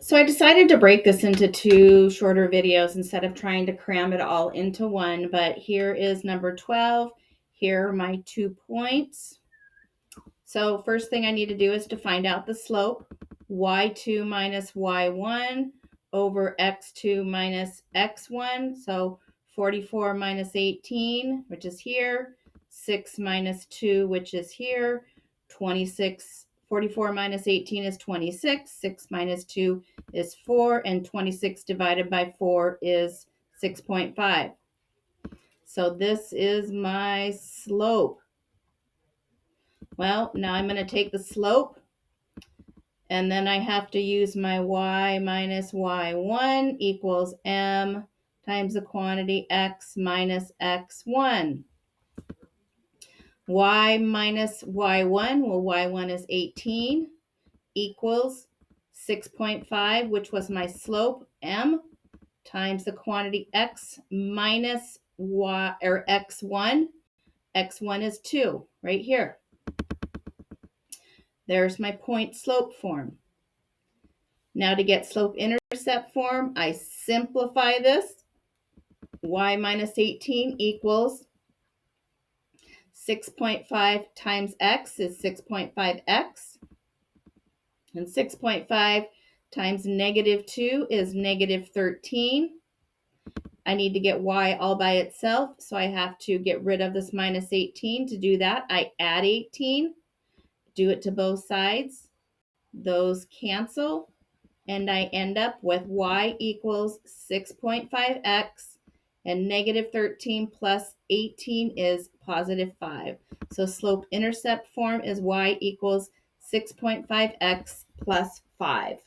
So I decided to break this into two shorter videos instead of trying to cram it all into one. But here is number 12. Here are my 2 points. So first thing I need to do is to find out the slope. Y2 minus y1 over x2 minus x1. So 44 minus 18, which is here. 6 minus 2, which is here. 26. 44 minus 18 is 26. 6 minus 2 is 4. And 26 divided by 4 is 6.5. So this is my slope. Well, now I'm going to take the slope, and then I have to use my y minus y1 equals m times the quantity x minus x1. Y minus y1, well, y1 is 18, equals 6.5, which was my slope, m, times the quantity x minus y, or x1. X1 is 2, right here. There's my point slope form. Now to get slope-intercept form, I simplify this. Y minus 18 equals 6.5 times x is 6.5x. And 6.5 times negative 2 is negative 13. I need to get y all by itself, so I have to get rid of this minus 18. To do that, I add 18, do it to both sides. Those cancel. And I end up with y equals 6.5x, and negative 13 plus 18 is positive 5. So slope-intercept form is y equals 6.5x plus 5.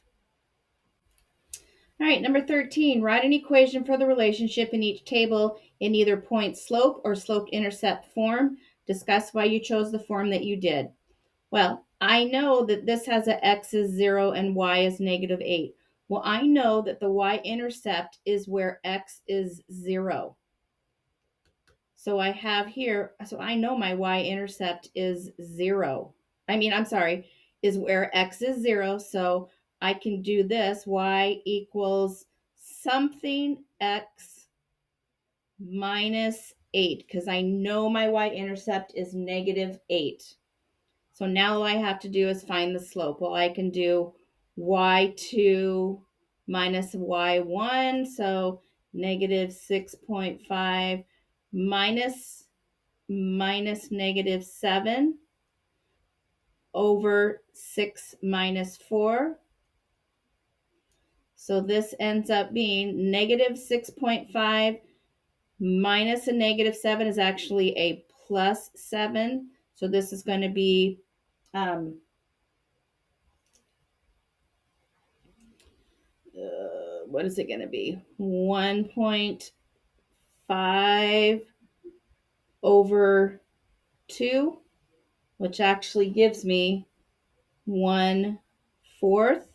All right, number 13, write an equation for the relationship in each table in either point slope or slope-intercept form. Discuss why you chose the form that you did. Well, I know that this has a x is 0 and y is negative 8. Well, I know that the y-intercept is where x is 0. So I have here, so I know my y-intercept is 0. Is where x is 0. So I can do this, y equals something x minus 8, because I know my y-intercept is negative 8. So now all I have to do is find the slope. Well, I can do y2 minus y1, so negative 6.5 minus negative 7 over 6 minus 4. So this ends up being negative 6.5 minus a negative 7 is actually a plus 7. So this is going to be what is it going to be? 1.5 over 2, which actually gives me 1/4.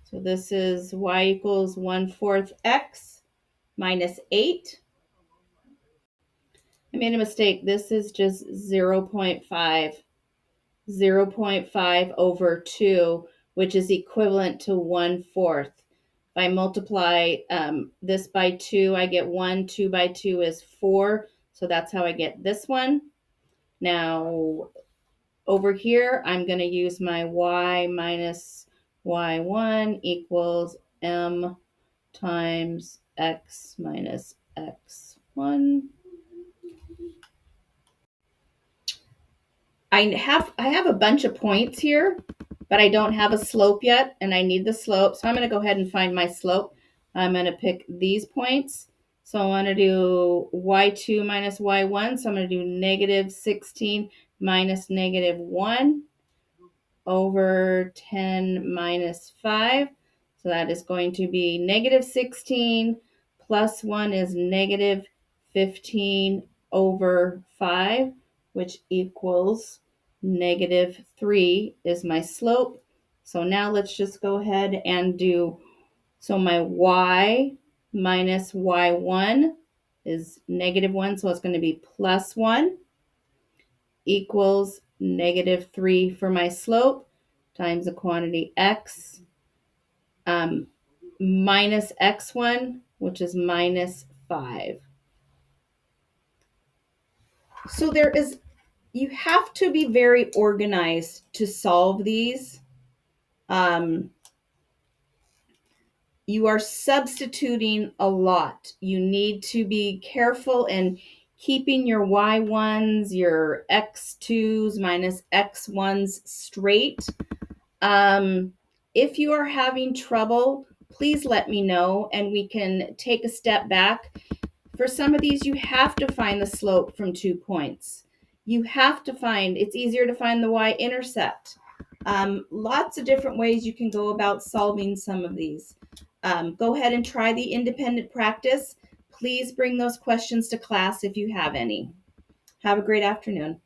So this is y equals 1/4 x minus 8. I made a mistake. This is just 0.5. 0.5 over 2, which is equivalent to 1/4. If I multiply this by 2, I get 1. 2 by 2 is 4. So that's how I get this one. Now, over here, I'm going to use my y minus y1 equals m times x minus x1. I have a bunch of points here, but I don't have a slope yet, and I need the slope. So I'm going to go ahead and find my slope. I'm going to pick these points. So I want to do y2 minus y1. So I'm going to do negative 16 minus negative 1 over 10 minus 5. So that is going to be negative 16 plus 1 is negative 15 over 5, which equals negative 3 is my slope. So now let's just go ahead and do, so my y minus y1 is negative 1, so it's going to be plus 1 equals negative 3 for my slope. times the quantity x minus x1, which is minus 5. So you have to be very organized to solve these. You are substituting a lot. You need to be careful in keeping your y1s, your x2s minus x1s straight. If you are having trouble, please let me know and we can take a step back. For some of these, you have to find the slope from 2 points. It's easier to find the y-intercept. Lots of different ways you can go about solving some of these. Go ahead and try the independent practice. Please bring those questions to class if you have any. Have a great afternoon.